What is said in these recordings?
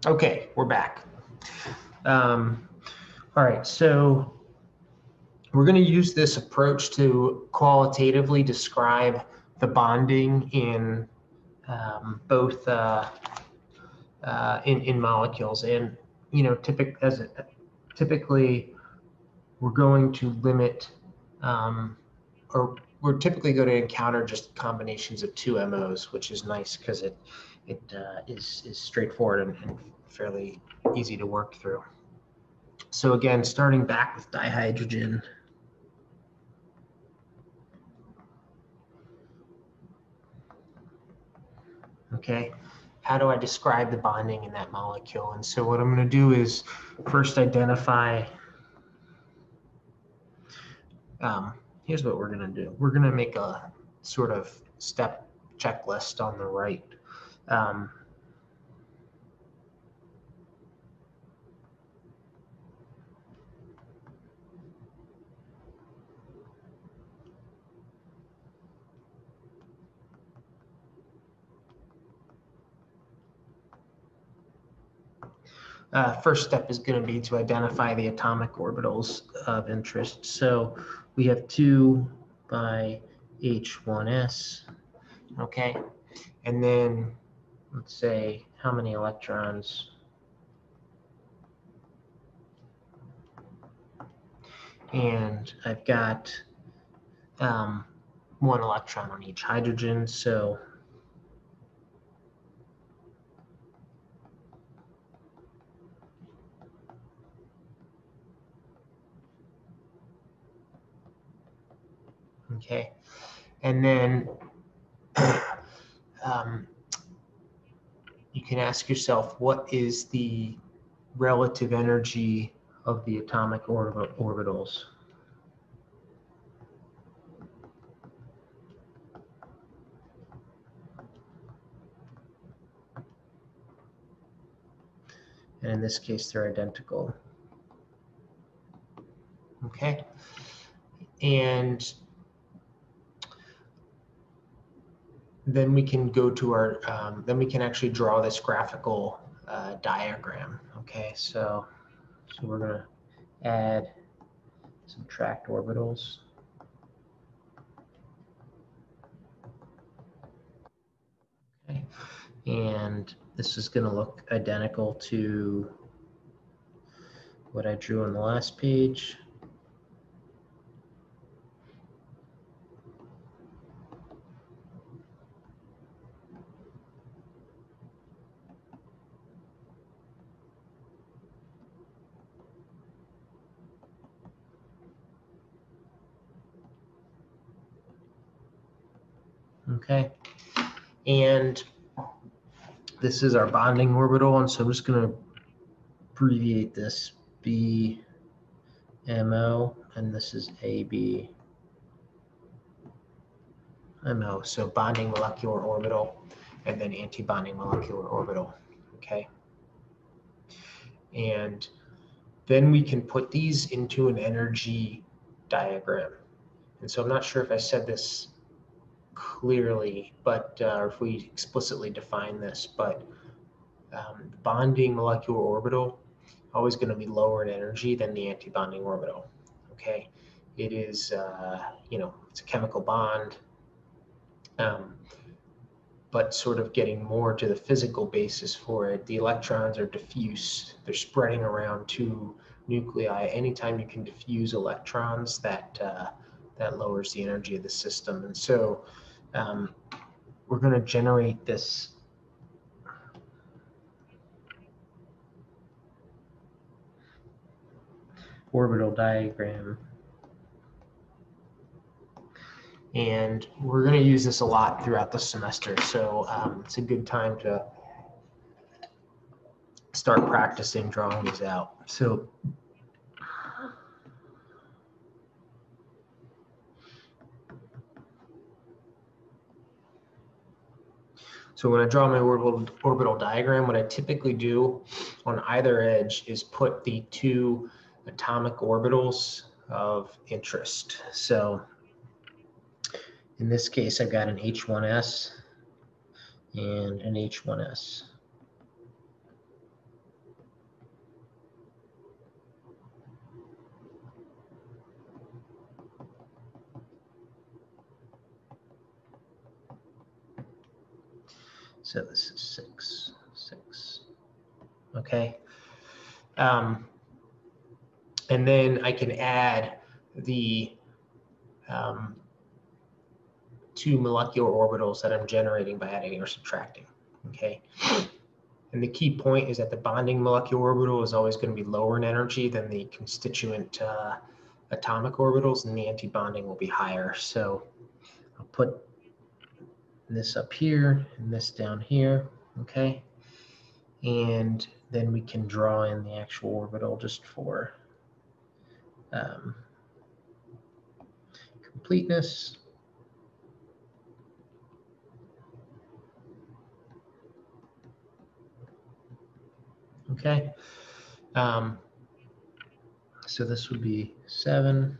Okay, we're back. All right, so we're going to use this approach to qualitatively describe the bonding in both in molecules, and typically we're going to limit, or we're typically going to encounter just combinations of two MOs, which is nice because it is straightforward and fairly easy to work through. So again, starting back with dihydrogen. Okay, how do I describe the bonding in that molecule? And so what I'm going to do is first identify, here's what we're going to do. We're going to make a sort of step checklist on the right. First step is going to be to identify the atomic orbitals of interest. So we have 2 by H1s, okay? And then let's say how many electrons? And I've got 1 electron on each hydrogen, so okay. And then you can ask yourself, what is the relative energy of the atomic orbitals? And in this case, they're identical. Okay. And then we can go to our, then we can actually draw this graphical diagram. Okay, so we're going to add subtract orbitals. Okay, and this is going to look identical to what I drew on the last page. Okay, and this is our bonding orbital, and so I'm just going to abbreviate this BMO, and this is ABMO, so bonding molecular orbital, and then anti-bonding molecular orbital, okay? And then we can put these into an energy diagram. And so I'm not sure if I said this clearly, but if we explicitly define this, but bonding molecular orbital always going to be lower in energy than the anti-bonding orbital. Okay, it is it's a chemical bond, but sort of getting more to the physical basis for it. The electrons are diffuse; they're spreading around two nuclei. Anytime you can diffuse electrons, that lowers the energy of the system, and so we're going to generate this orbital diagram. And we're going to use this a lot throughout the semester. So it's a good time to start practicing drawing these out. So when I draw my orbital diagram, what I typically do on either edge is put the 2 atomic orbitals of interest. So in this case, I've got an H1s and an H1s. So this is 6, 6. Okay. And then I can add the 2 molecular orbitals that I'm generating by adding or subtracting. Okay. And the key point is that the bonding molecular orbital is always going to be lower in energy than the constituent atomic orbitals, and the anti-bonding will be higher. So I'll put this up here and this down here, okay? And then we can draw in the actual orbital just for completeness. Okay. So this would be 7.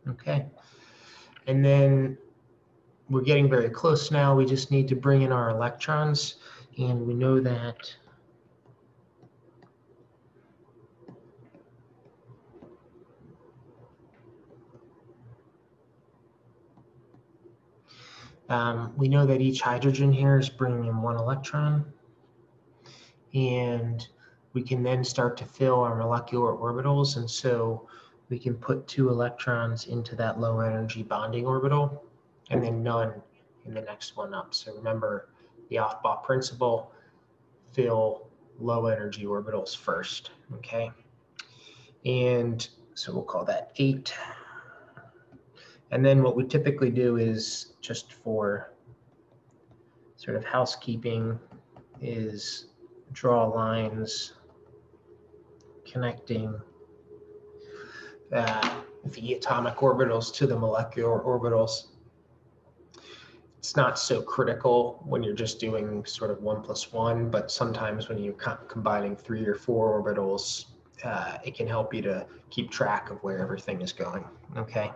Okay. And then we're getting very close now. We just need to bring in our electrons, and we know that each hydrogen here is bringing in 1 electron, and we can then start to fill our molecular orbitals, and so we can put 2 electrons into that low energy bonding orbital, and then none in the next one up. So remember the Aufbau principle, fill low energy orbitals first, okay? And so we'll call that 8. And then what we typically do is, just for sort of housekeeping, is draw lines connecting the atomic orbitals to the molecular orbitals. It's not so critical when you're just doing sort of 1 + 1, but sometimes when you're combining 3 or 4 orbitals, it can help you to keep track of where everything is going, okay?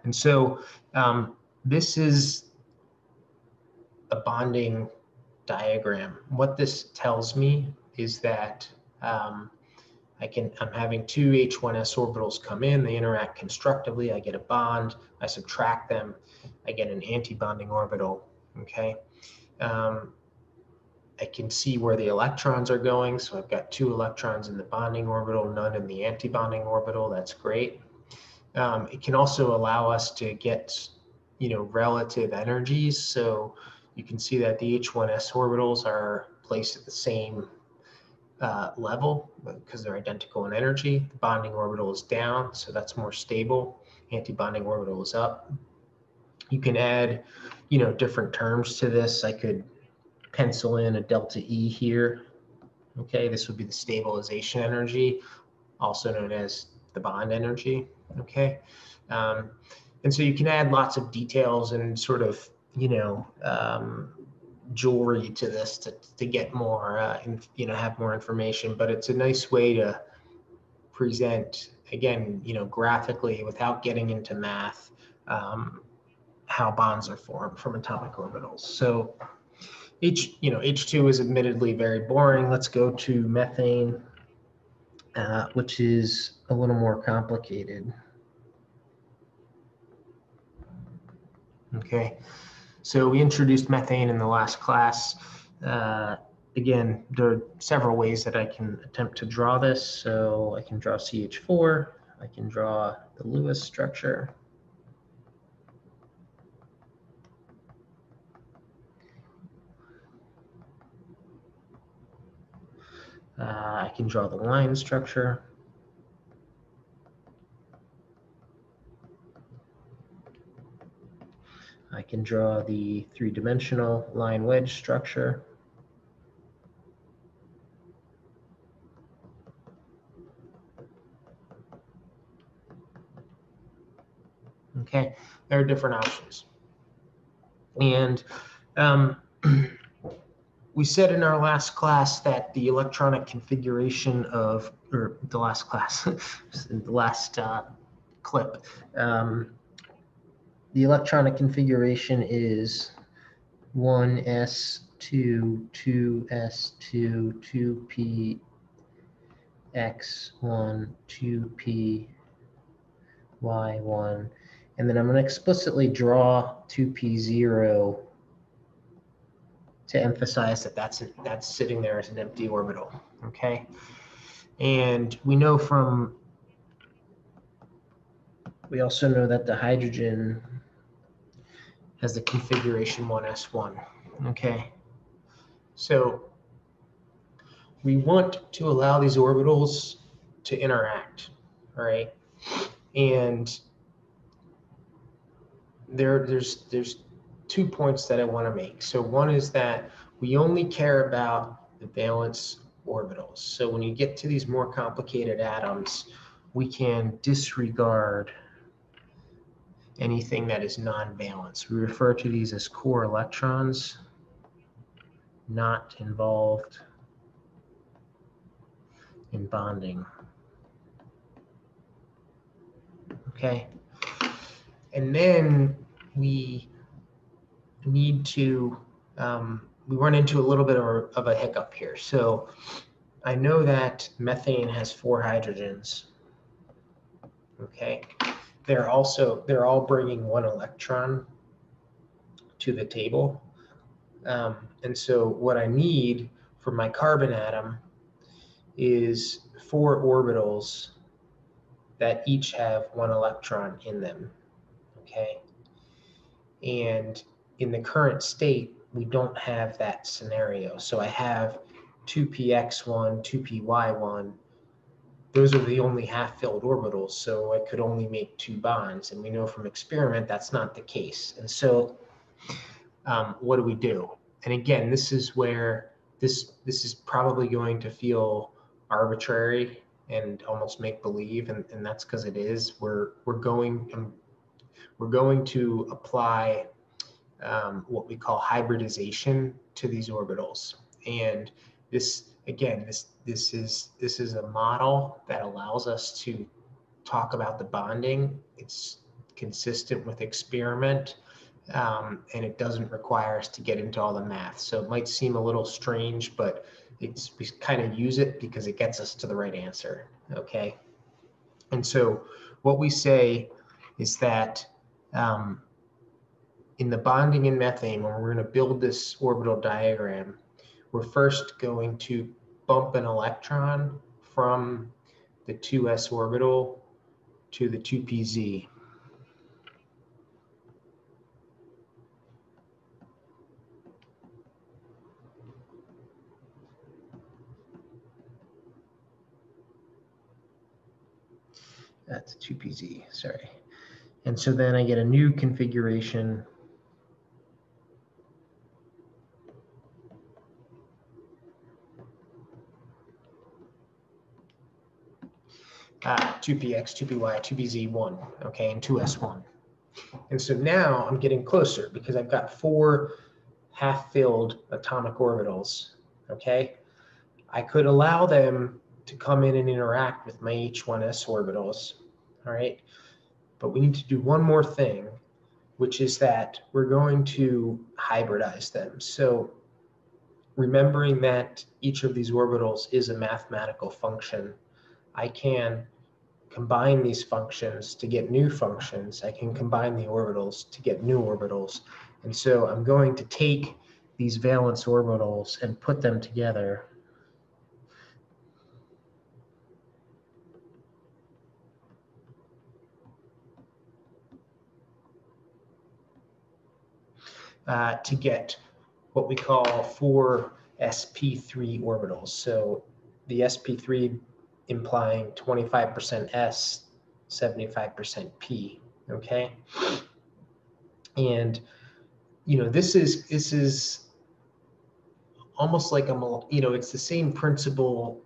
And so this is a bonding diagram. What this tells me is that I'm having 2 H1s orbitals come in, they interact constructively, I get a bond, I subtract them, I get an anti-bonding orbital, okay? I can see where the electrons are going, so I've got 2 electrons in the bonding orbital, none in the anti-bonding orbital, that's great. It can also allow us to get, relative energies, so you can see that the H1s orbitals are placed at the same level because they're identical in energy. The bonding orbital is down, so that's more stable. Anti-bonding orbital is up. You can add, different terms to this. I could pencil in a delta E here. Okay, this would be the stabilization energy, also known as the bond energy. Okay, and so you can add lots of details and sort of, jewelry to this to get more, have more information. But it's a nice way to present, again, graphically, without getting into math, how bonds are formed from atomic orbitals. So H2 is admittedly very boring. Let's go to methane, which is a little more complicated. Okay, so we introduced methane in the last class. Again, there are several ways that I can attempt to draw this. So I can draw CH4, I can draw the Lewis structure. I can draw the line structure. I can draw the 3-dimensional line wedge structure. Okay, there are different options. And we said in our last class that the electronic configuration of, or the last class, the last clip, the electronic configuration is 1s2 2, 2s2, 2p x1, 2p y1, and then I'm going to explicitly draw 2p0 to emphasize that that's sitting there as an empty orbital, okay? And we also know that the hydrogen has the configuration 1s1, okay? So we want to allow these orbitals to interact, all right? And there's 2 points that I want to make. So one is that we only care about the valence orbitals. So when you get to these more complicated atoms, we can disregard anything that is non-valence. We refer to these as core electrons, not involved in bonding. Okay. And then we need to, we run into a little bit of a hiccup here. So I know that methane has 4 hydrogens. Okay. They're all bringing 1 electron to the table. And so what I need for my carbon atom is 4 orbitals that each have 1 electron in them, okay? And in the current state, we don't have that scenario. So I have 2px1, 2py1. Those are the only half-filled orbitals, so I could only make 2 bonds. And we know from experiment that's not the case. And so what do? And again, this is where this is probably going to feel arbitrary and almost make believe, and that's because it is. We're going to apply what we call hybridization to these orbitals, and this is a model that allows us to talk about the bonding. It's consistent with experiment. And it doesn't require us to get into all the math. So it might seem a little strange, but we kind of use it because it gets us to the right answer, okay? And so what we say is that in the bonding in methane, when we're going to build this orbital diagram, we're first going to bump an electron from the 2s orbital to the 2pz. That's 2pz, sorry. And so then I get a new configuration. 2px, 2py, 2pz1, okay, and 2s1. And so now I'm getting closer because I've got 4 half-filled atomic orbitals, okay? I could allow them to come in and interact with my H1s orbitals, all right? But we need to do one more thing, which is that we're going to hybridize them. So remembering that each of these orbitals is a mathematical function, I can combine these functions to get new functions. I can combine the orbitals to get new orbitals. And so I'm going to take these valence orbitals and put them together to get what we call 4 sp3 orbitals. So the sp3 implying 25% s, 75% p, okay? And you know, this is almost like it's the same principles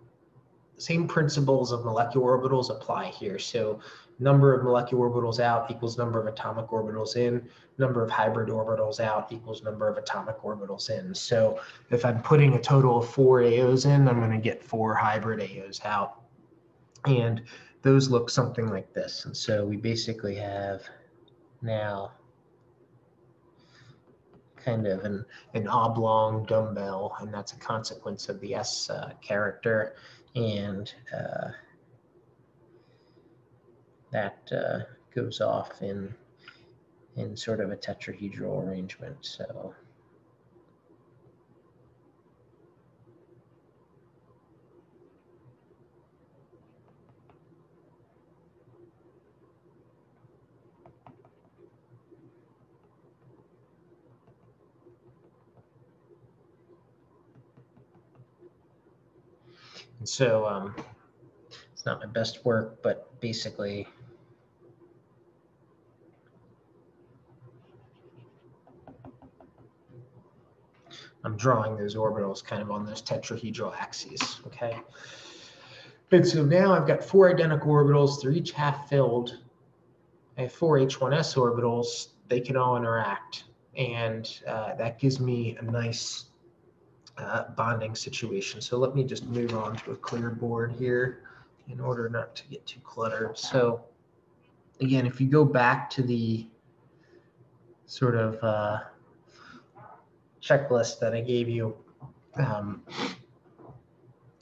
of molecular orbitals apply here. So number of molecular orbitals out equals number of atomic orbitals in, number of hybrid orbitals out equals number of atomic orbitals in. So if I'm putting a total of 4 AOs in, I'm going to get 4 hybrid AOs out. And those look something like this. And so we basically have now kind of an oblong dumbbell, and that's a consequence of the S character, and that goes off in sort of a tetrahedral arrangement. So it's not my best work, but basically I'm drawing those orbitals kind of on those tetrahedral axes, okay? And so now I've got 4 identical orbitals. They're each half filled. I have 4 H1s orbitals. They can all interact. And that gives me a nice bonding situation. So let me just move on to a clear board here in order not to get too cluttered. So again, if you go back to the sort of checklist that I gave you,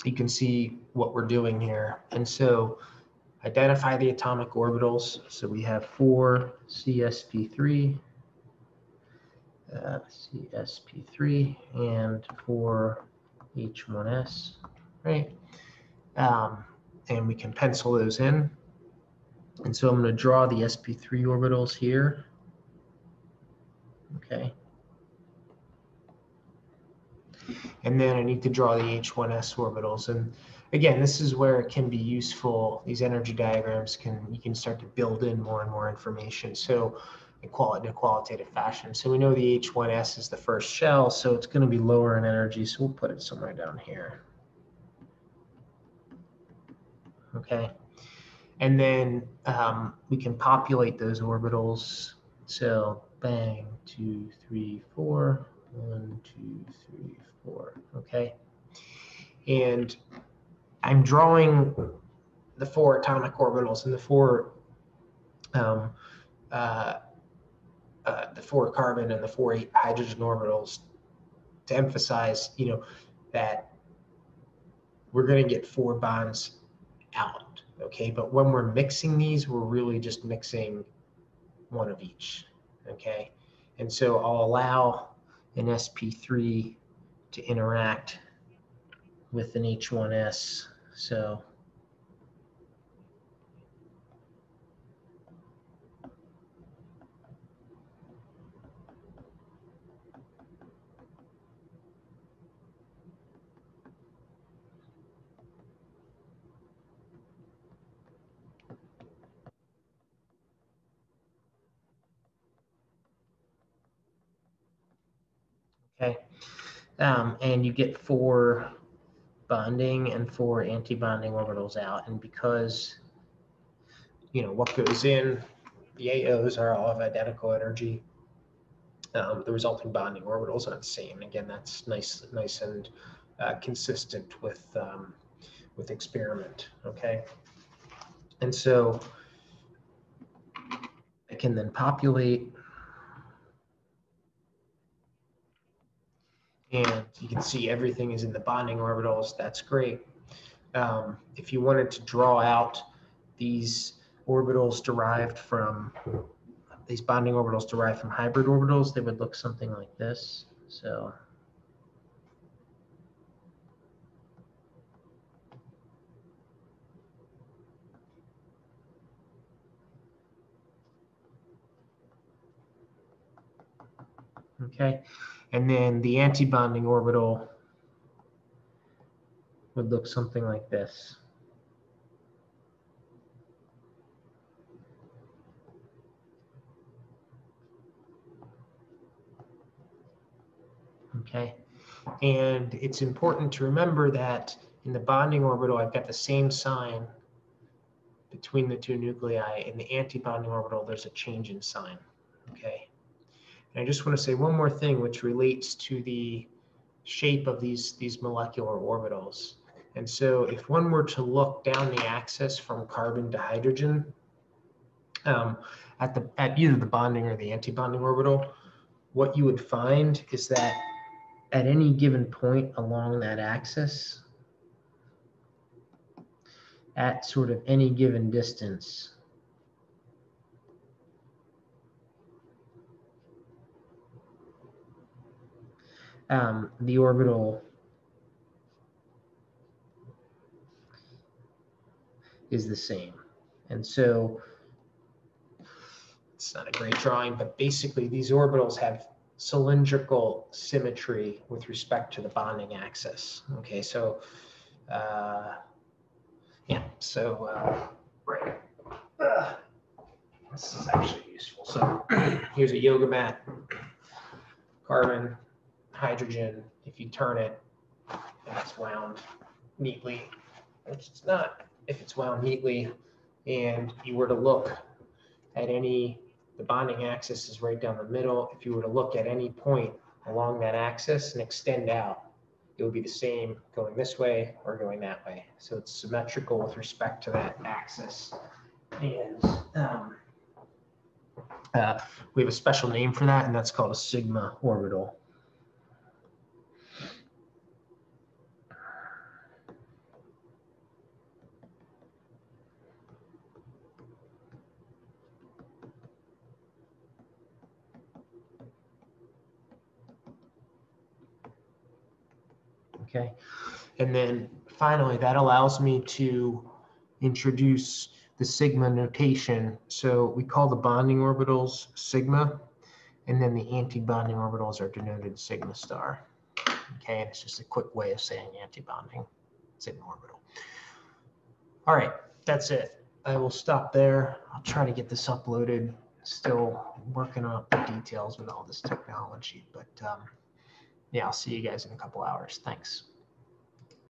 you can see what we're doing here. And so identify the atomic orbitals. So we have 4 CsP3, CsP3, and 4 H1s, right? And we can pencil those in. And so I'm going to draw the sp3 orbitals here. Okay. And then I need to draw the H1s orbitals. And again, this is where it can be useful. These energy diagrams you can start to build in more and more information. So in a qualitative fashion. So we know the H1s is the first shell, so it's going to be lower in energy. So we'll put it somewhere down here. Okay. And then we can populate those orbitals. So bang, 2, 3, 4, 1, 2, 3, 4. Okay. And I'm drawing the 4 atomic orbitals and the 4 carbon and the 4 hydrogen orbitals to emphasize, that we're going to get 4 bonds out. Okay, but when we're mixing these, we're really just mixing one of each. Okay, and so I'll allow an sp3 to interact with an H1s. So okay, and you get 4 bonding and 4 anti-bonding orbitals out. And because, what goes in, the AOs are all of identical energy, the resulting bonding orbitals are the same. Again, that's nice and consistent with experiment, okay? And so I can then populate, and you can see everything is in the bonding orbitals. That's great. If you wanted to draw out these orbitals derived from, these bonding orbitals derived from hybrid orbitals, they would look something like this. So okay, and then the anti-bonding orbital would look something like this. Okay, and it's important to remember that in the bonding orbital, I've got the same sign between the 2 nuclei. In the anti-bonding orbital, there's a change in sign. Okay, and I just want to say one more thing which relates to the shape of these molecular orbitals. And so if one were to look down the axis from carbon to hydrogen, at either the bonding or the anti-bonding orbital, what you would find is that at any given point along that axis, at sort of any given distance, the orbital is the same. And so it's not a great drawing, but basically these orbitals have cylindrical symmetry with respect to the bonding axis. Okay, so yeah, so right. This is actually useful. So here's a yoga mat, carbon, hydrogen. If you turn it and it's wound neatly, which it's not, if it's wound neatly, and you were to look at any, the bonding axis is right down the middle. If you were to look at any point along that axis and extend out, it would be the same going this way or going that way. So it's symmetrical with respect to that axis. And we have a special name for that, and that's called a sigma orbital. Okay, and then finally, that allows me to introduce the sigma notation. So we call the bonding orbitals sigma, and then the anti-bonding orbitals are denoted sigma star. Okay, and it's just a quick way of saying anti-bonding sigma orbital. All right, that's it. I will stop there. I'll try to get this uploaded. Still working on the details with all this technology, but yeah, I'll see you guys in a couple hours. Thanks.